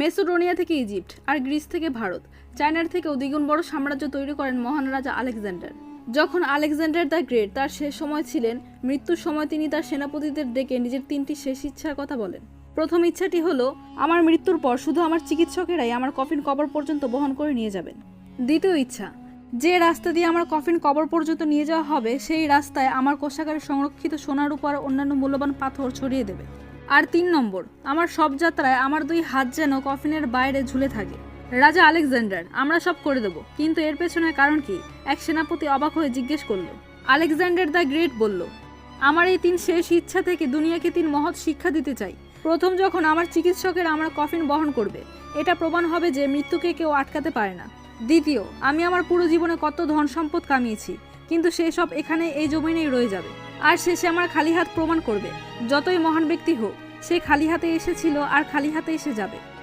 Macedonia থেকে Egypt আর Greece থেকে ভারত, চায়নার থেকেও দ্বিগুণ বড় সাম্রাজ্য তৈরি করেন মহান রাজা আলেকজান্ডার। যখন আলেকজান্ডার দ্য গ্রেট তার শেষ সময় ছিলেন, মৃত্যুর সময় তিনি তার সেনাপতিদের ডেকে নিজের 3টি শেষ ইচ্ছার কথা বলেন। প্রথম ইচ্ছাটি হলো, আমার মৃত্যুর পর শুধু আমার চিকিৎসকেরাই আমার কফিন কবর পর্যন্ত বহন করে নিয়ে যাবেন। দ্বিতীয় ইচ্ছা, যে রাস্তা দিয়ে আমার কফিন কবর পর্যন্ত নিয়ে যাওয়া হবে সেই রাস্তায় আমার কোষাগারে সংরক্ষিত সোনার উপর অন্যান্য মূল্যবান পাথর ছড়িয়ে দেবে। আর 3 নম্বর, আমার সব যাত্রায় আমার 2 হাত যেন কফিনের বাইরে ঝুলে থাকে। রাজা আলেকজান্ডার, আমরা সব করে দেব, কিন্তু এর পেছনে কারণ কি? এক সেনাপতি অবাক হয়ে জিজ্ঞেস করল। আলেকজান্ডার দ্য গ্রেট বলল, আমার এই 3 শেষ ইচ্ছা থেকে দুনিয়াকে 3 মহৎ শিক্ষা দিতে চাই। প্রথম, যখন আমার চিকিৎসকের আমার কফিন বহন করবে, এটা প্রমাণ হবে যে মৃত্যুকে কেউ আটকাতে পারে না। দ্বিতীয়, আমি আমার পুরো জীবনে কত ধন সম্পদ কামিয়েছি, কিন্তু সেই সব এখানে এই জমিনেই রয়ে যাবে। আর শেষে আমার খালি হাত প্রমাণ করবে, যতই মহান ব্যক্তি হোক, সে খালি হাতে এসেছিল আর খালি হাতে এসে যাবে।